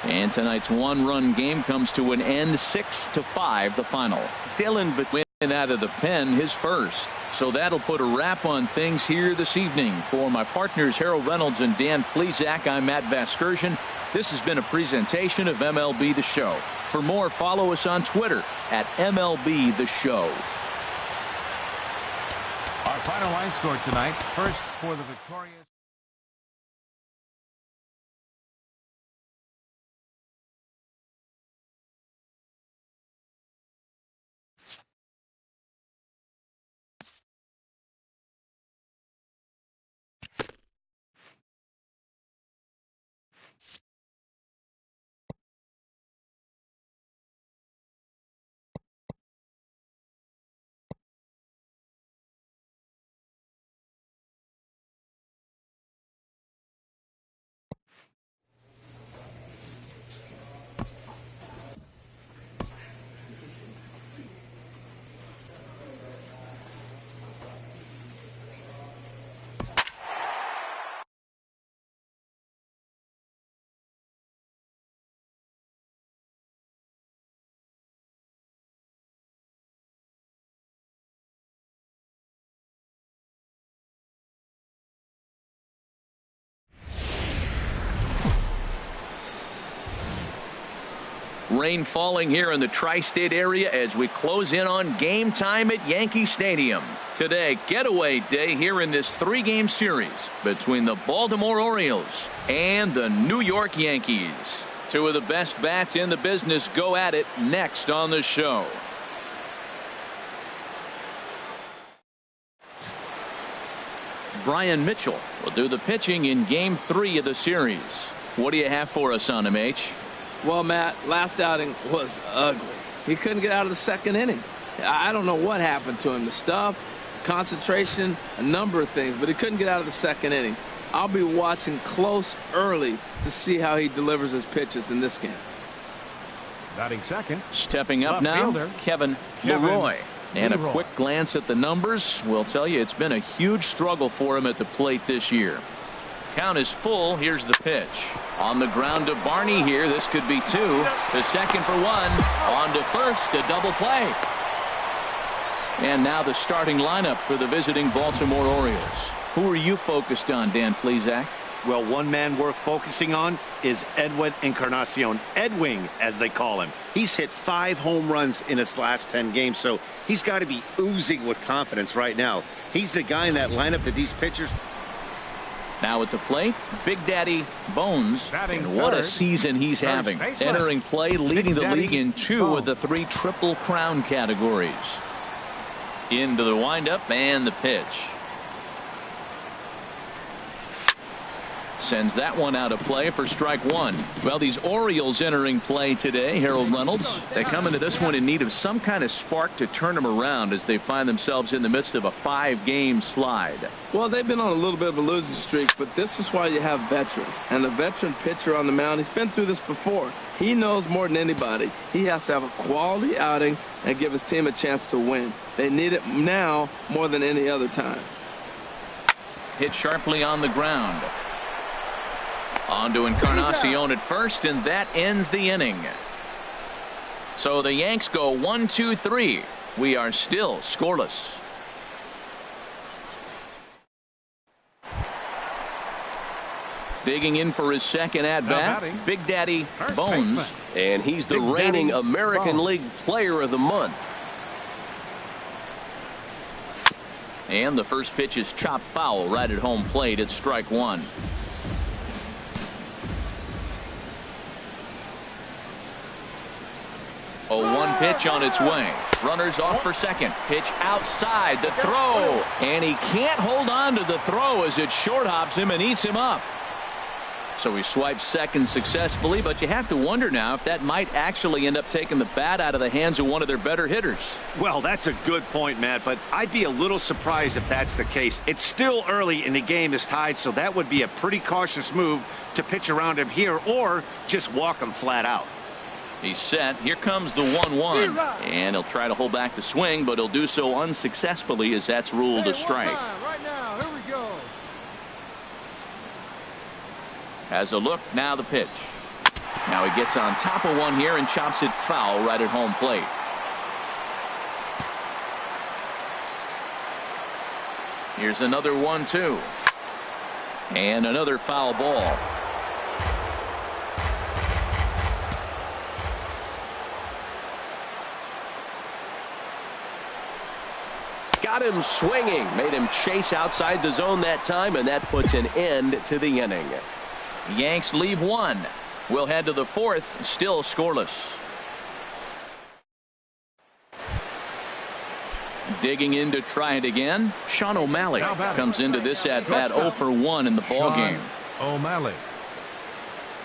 And tonight's one-run game comes to an end, 6-5 the final. Dylan between out of the pen, his first. So that'll put a wrap on things here this evening. For my partners Harold Reynolds and Dan Plesac, I'm Matt Vasgersian. This has been a presentation of MLB The Show. For more, follow us on Twitter at MLB The Show. Our final line score tonight, first for the victorious. Rain falling here in the tri-state area as we close in on game time at Yankee Stadium. Today, getaway day here in this 3-game series between the Baltimore Orioles and the New York Yankees. Two of the best bats in the business go at it next on the show. Brian Mitchell will do the pitching in game 3 of the series. What do you have for us on him, H? Well, Matt, last outing was ugly. He couldn't get out of the second inning. I don't know what happened to him. The stuff, concentration, a number of things, but he couldn't get out of the second inning. I'll be watching close early to see how he delivers his pitches in this game. Batting second. Stepping up now, fielder, Kevin Leroy. And a quick glance at the numbers will tell you it's been a huge struggle for him at the plate this year. Count is full. Here's the pitch. On the ground to Barney here. This could be 2. The second for 1. On to first. A double play. And now the starting lineup for the visiting Baltimore Orioles. Who are you focused on, Dan Plesac? Well, one man worth focusing on is Edwin Encarnacion. Edwing, as they call him. He's hit 5 home runs in his last 10 games, so he's got to be oozing with confidence right now. He's the guy in that lineup that these pitchers. Now at the plate, Big Daddy Bones. And what a season he's having. Entering play, leading the league in 2 of the 3 Triple Crown categories. Into the windup and the pitch. Sends that one out of play for strike one. Well, these Orioles entering play today, Harold Reynolds, they come into this one in need of some kind of spark to turn them around as they find themselves in the midst of a 5-game slide. Well, they've been on a little bit of a losing streak, but this is why you have veterans. And the veteran pitcher on the mound, he's been through this before. He knows more than anybody. He has to have a quality outing and give his team a chance to win. They need it now more than any other time. Hit sharply on the ground. On to Encarnacion at first, and that ends the inning. So the Yanks go 1-2-3. We are still scoreless. Digging in for his second at-bat, Big Daddy Bones. And he's the reigning American League Player of the Month. And the first pitch is chopped foul right at home plate. It's strike one. Oh, one pitch on its way. Runners off for second. Pitch outside. The throw. And he can't hold on to the throw as it short hops him and eats him up. So he swipes second successfully, but you have to wonder now if that might actually end up taking the bat out of the hands of one of their better hitters. Well, that's a good point, Matt, but I'd be a little surprised if that's the case. It's still early and the game is tied, so that would be a pretty cautious move to pitch around him here or just walk him flat out. He's set. Here comes the 1-1. And he'll try to hold back the swing, but he'll do so unsuccessfully as that's ruled a strike. Right now, here we go. Has a look, now the pitch. Now he gets on top of one here and chops it foul right at home plate. Here's another 1-2. And another foul ball. Got him swinging, made him chase outside the zone that time, and that puts an end to the inning. Yanks leave one. We'll head to the fourth, still scoreless. Digging in to try it again, Sean O'Malley comes into this at-bat 0 for 1 in the ball game. O'Malley.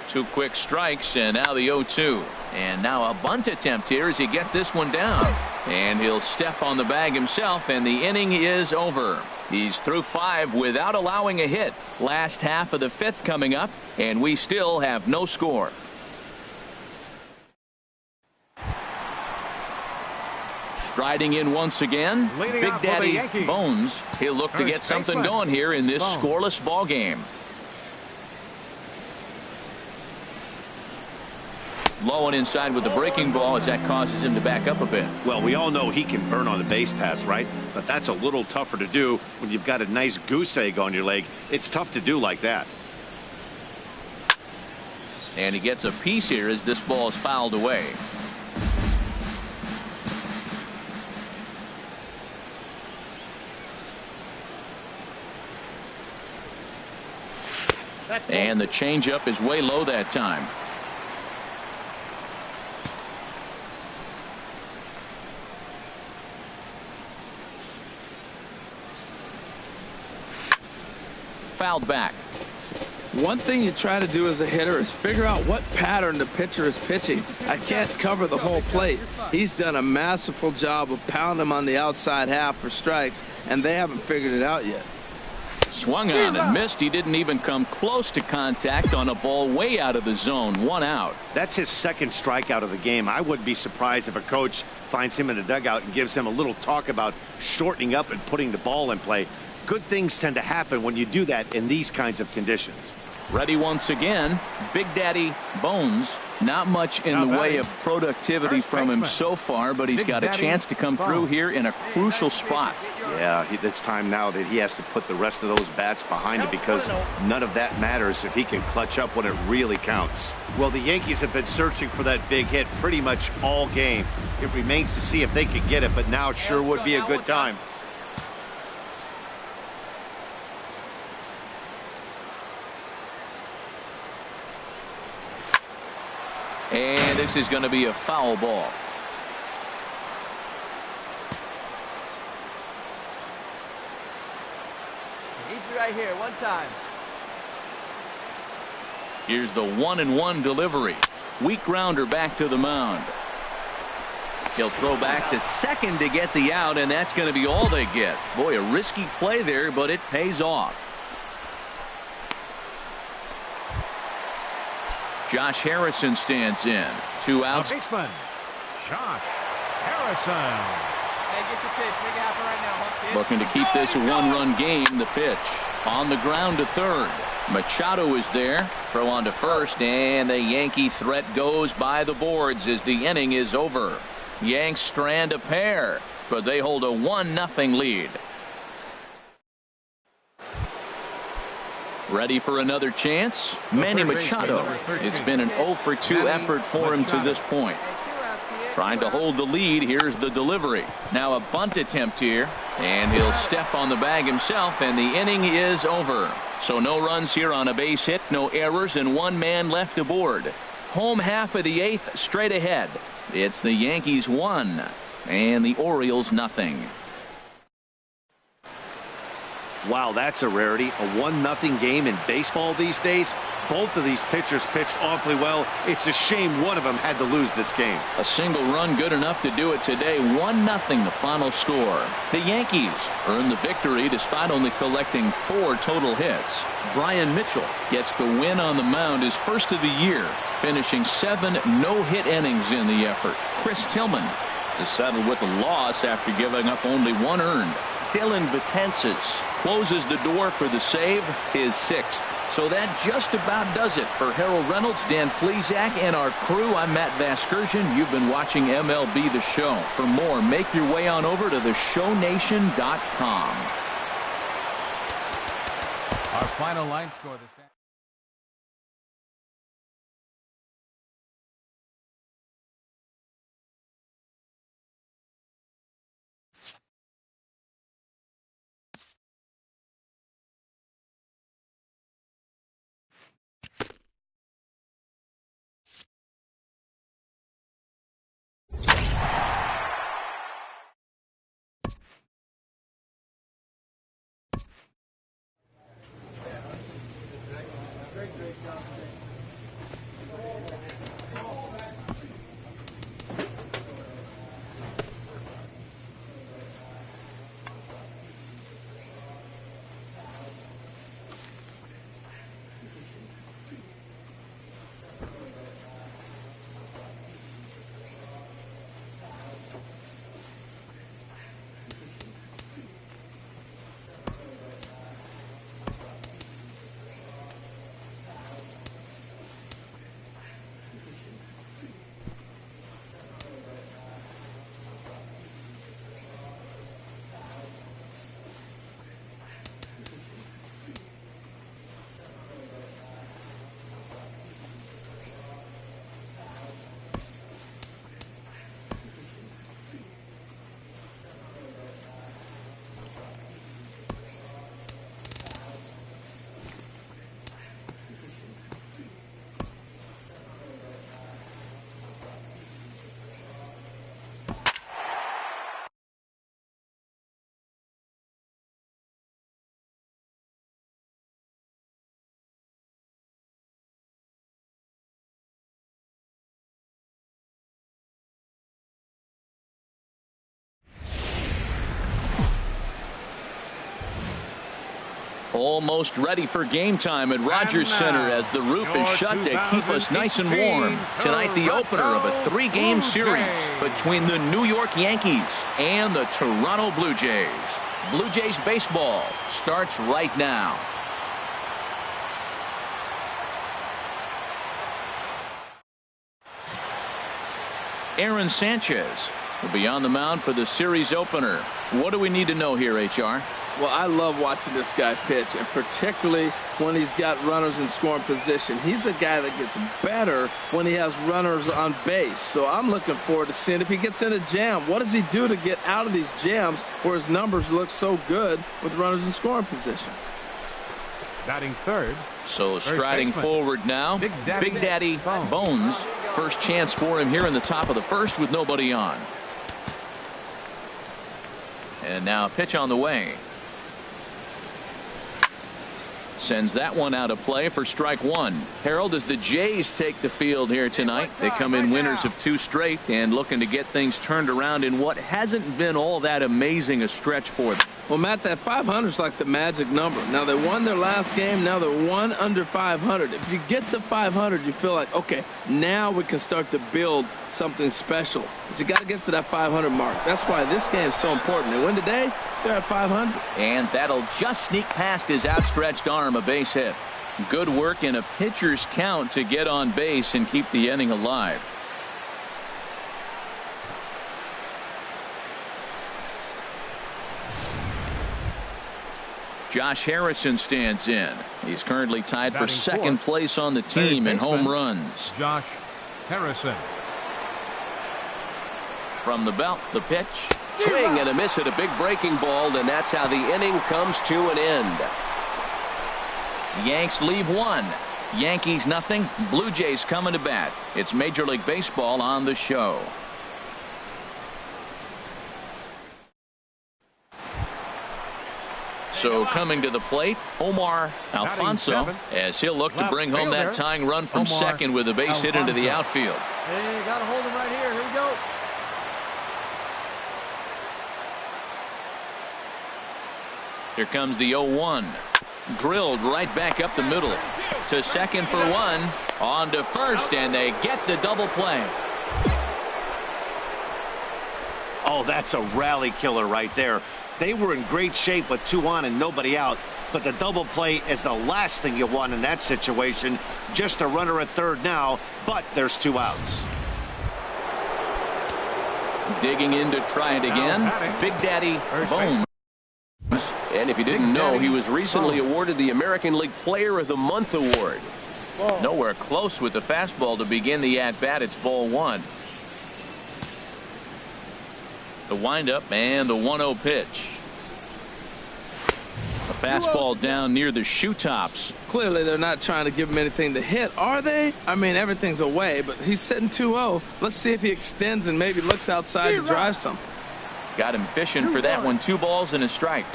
2 quick strikes, and now the 0-2. And now a bunt attempt here as he gets this one down. And he'll step on the bag himself, and the inning is over. He's through 5 without allowing a hit. Last half of the 5th coming up, and we still have no score. Striding in once again, Big Daddy Bones. He'll look to get something going here in this scoreless ball game. Low and inside with the breaking ball as that causes him to back up a bit. Well, we all know he can burn on the base pass, right? But that's a little tougher to do when you've got a nice goose egg on your leg. It's tough to do like that. And he gets a piece here as this ball is fouled away. And the changeup is way low that time. Fouled back. One thing you try to do as a hitter is figure out what pattern the pitcher is pitching. I can't cover the whole plate. He's done a masterful job of pounding him on the outside half for strikes, and they haven't figured it out yet. Swung on and missed. He didn't even come close to contact on a ball way out of the zone. 1 out. That's his second strikeout of the game. I wouldn't be surprised if a coach finds him in the dugout and gives him a little talk about shortening up and putting the ball in play. Good things tend to happen when you do that in these kinds of conditions. Ready once again, Big Daddy Bones. Not much in the way of productivity from him so far, but he's got a chance to come through here in a crucial spot. Yeah, it's time now that he has to put the rest of those bats behind him because none of that matters if he can clutch up when it really counts. Well, the Yankees have been searching for that big hit pretty much all game. It remains to see if they can get it, but now it sure would be a good time. And this is going to be a foul ball. Eat you right here, one time. Here's the 1-1 delivery. Weak grounder back to the mound. He'll throw back to second to get the out, and that's going to be all they get. Boy, a risky play there, but it pays off. Josh Harrison stands in. 2 outs. Baseman, Josh Harrison. Hey, get your pitch. Make it happen right now, huh, kid? Looking to keep this a 1-run game. The pitch on the ground to third. Machado is there. Throw on to first, and the Yankee threat goes by the boards as the inning is over. Yanks strand a pair, but they hold a 1-0 lead. Ready for another chance? Manny Machado. It's been an 0-for-2 effort for him to this point. Trying to hold the lead. Here's the delivery. Now a bunt attempt here, and he'll step on the bag himself, and the inning is over. So no runs here on a base hit, no errors, and 1 man left aboard. Home half of the 8th straight ahead. It's the Yankees 1 and the Orioles 0. Wow, that's a rarity. A 1-0 game in baseball these days. Both of these pitchers pitched awfully well. It's a shame one of them had to lose this game. A single run good enough to do it today. 1-0 the final score. The Yankees earn the victory despite only collecting 4 total hits. Brian Mitchell gets the win on the mound, his first of the year, finishing 7 no-hit innings in the effort. Chris Tillman is settled with a loss after giving up only 1 earned. Dylan Betances closes the door for the save, his 6th. So that just about does it for Harold Reynolds, Dan Plesac, and our crew. I'm Matt Vasgersian. You've been watching MLB The Show. For more, make your way on over to theshownation.com. Our final line score this afternoon. Almost ready for game time at Rogers Center as the roof is shut to keep us nice and warm. Tonight, the opener of a 3-game series between the New York Yankees and the Toronto Blue Jays. Blue Jays baseball starts right now. Aaron Sanchez will be on the mound for the series opener. What do we need to know here, HR? Well, I love watching this guy pitch, and particularly when he's got runners in scoring position. He's a guy that gets better when he has runners on base. So I'm looking forward to seeing if he gets in a jam. What does he do to get out of these jams where his numbers look so good with runners in scoring position? Batting third. So striding forward now, Big Daddy Bones. First chance for him here in the top of the first with nobody on. And now a pitch on the way. Sends that one out of play for strike one. Harold, as the Jays take the field here tonight, they come in winners of 2 straight and looking to get things turned around in what hasn't been all that amazing a stretch for them. Well, Matt, that 500 is like the magic number. Now, they won their last game. Now they're 1 under 500. If you get to 500, you feel like, okay, now we can start to build something special. But you got to get to that 500 mark. That's why this game is so important. They win today, they're at 500. And that'll just sneak past his outstretched arm, a base hit. Good work in a pitcher's count to get on base and keep the inning alive. Josh Harrison stands in. He's currently tied for second place on the team in home runs. Josh Harrison. From the belt, the pitch. Swing and a miss at a big breaking ball, and that's how the inning comes to an end. Yanks leave 1. Yankees nothing. Blue Jays coming to bat. It's Major League Baseball on the show. So coming to the plate, Omar Alfonso, as he'll look to bring home that tying run from second with a base hit into the outfield. Hey, got to hold him right here. Here we go. Here comes the 0-1. Drilled right back up the middle. To second for 1. On to first, and they get the double play. Oh, that's a rally killer right there. They were in great shape with 2 on and nobody out, but the double play is the last thing you want in that situation. Just a runner at third now, but there's 2 outs. Digging in to try it again, Big Daddy Bones. And if you didn't know, he was recently awarded the American League Player of the Month award. Nowhere close with the fastball to begin the at-bat. It's ball 1. The windup and the 1-0 pitch. A fastball down near the shoe tops. Clearly, they're not trying to give him anything to hit, are they? I mean, everything's away, but he's sitting 2-0. Let's see if he extends and maybe looks outside to drive something. Got him fishing for that one. 2 balls and a strike.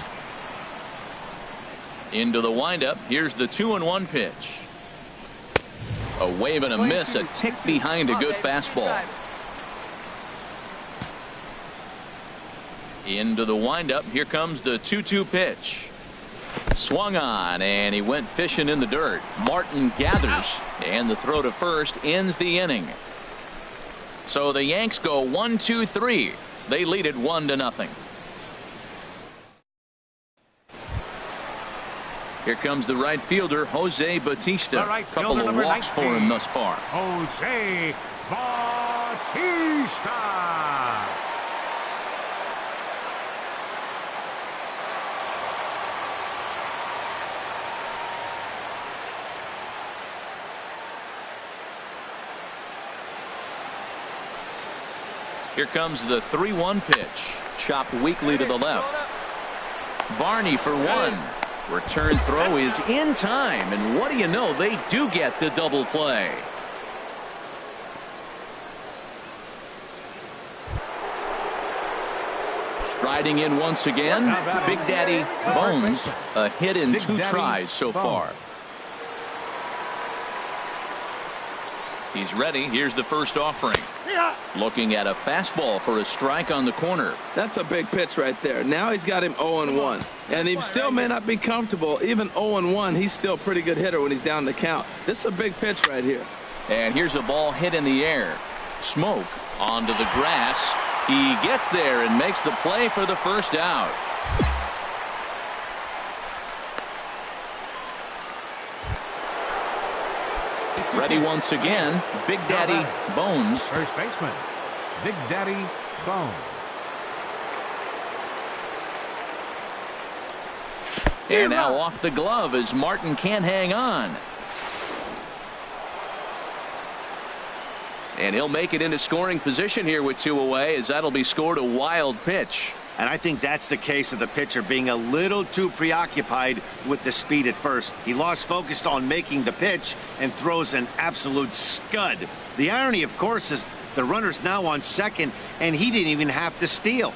Into the windup. Here's the 2-1 pitch. A wave and a miss, a tick behind a good fastball. Into the windup. Here comes the 2-2 pitch. Swung on, and he went fishing in the dirt. Martin gathers, and the throw to first ends the inning. So the Yanks go 1-2-3. They lead it 1-0. Here comes the right fielder, Jose Bautista. Couple of walks for him thus far. Jose Bautista. Here comes the 3-1 pitch. Chopped weakly to the left. Barney for 1. Return throw is in time, and what do you know, they do get the double play. Striding in once again, Big Daddy Bones, a hit in 2 tries so far. He's ready. Here's the first offering. Looking at a fastball for a strike on the corner. That's a big pitch right there. Now he's got him 0-1. And he still may not be comfortable. Even 0-1, he's still a pretty good hitter when he's down the count. This is a big pitch right here. And here's a ball hit in the air. Smoke onto the grass. He gets there and makes the play for the first out. Ready once again, Big Daddy Bones. First baseman, Big Daddy Bones. And now off the glove as Martin can't hang on. And he'll make it into scoring position here with 2 away, as that'll be scored a wild pitch. And I think that's the case of the pitcher being a little too preoccupied with the speed at first. He lost focus on making the pitch and throws an absolute scud. The irony, of course, is the runner's now on second, and he didn't even have to steal.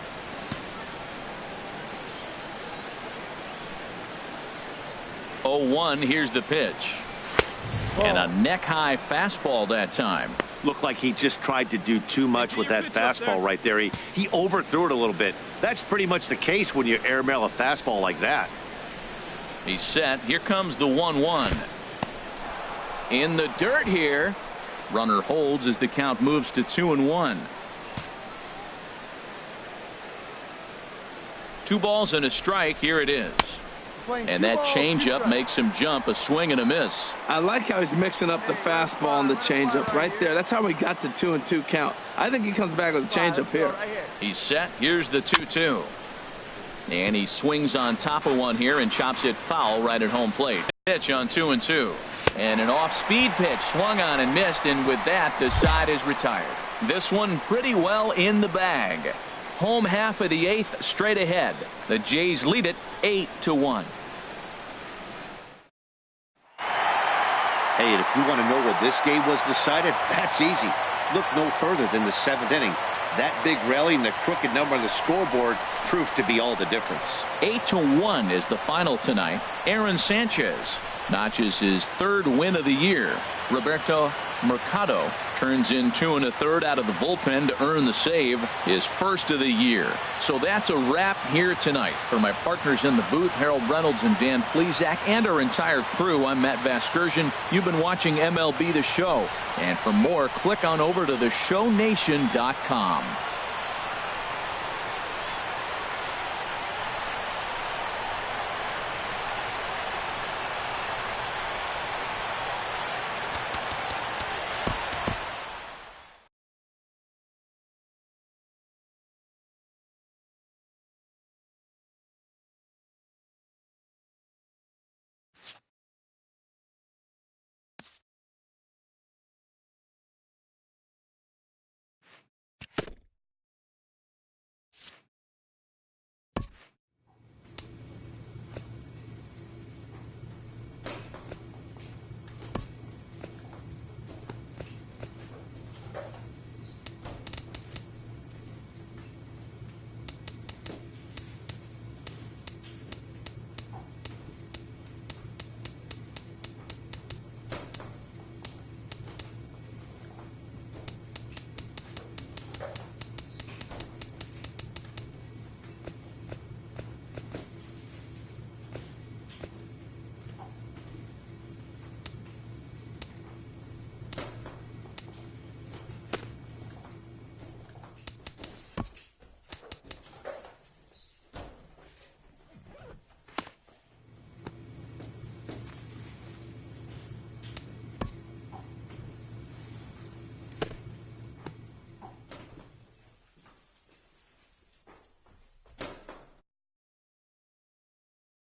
0-1. Here's the pitch. And a neck-high fastball that time. Looked like he just tried to do too much with that fastball right there. He overthrew it a little bit. That's pretty much the case when you airmail a fastball like that. He's set. Here comes the 1-1. In the dirt here. Runner holds as the count moves to 2-1. 2 balls and a strike. Here it is. And that changeup makes him jump. A swing and a miss. I like how he's mixing up the fastball and the changeup right there. That's how we got the 2-2 count. I think he comes back with a changeup here. He's set. Here's the 2-2. And he swings on top of one here and chops it foul right at home plate. Pitch on 2-2. And an off-speed pitch swung on and missed. And with that, the side is retired. This one pretty well in the bag. Home half of the 8th straight ahead. The Jays lead it 8-1. Hey, and if you want to know where this game was decided, that's easy. Look no further than the 7th inning. That big rally and the crooked number on the scoreboard proved to be all the difference. 8-1 is the final tonight. Aaron Sanchez notches his 3rd win of the year. Roberto Mercado turns in 2 1/3 out of the bullpen to earn the save, his 1st of the year. So that's a wrap here tonight. For my partners in the booth, Harold Reynolds and Dan Plesac, and our entire crew, I'm Matt Vasgersian. You've been watching MLB The Show. And for more, click on over to theshownation.com.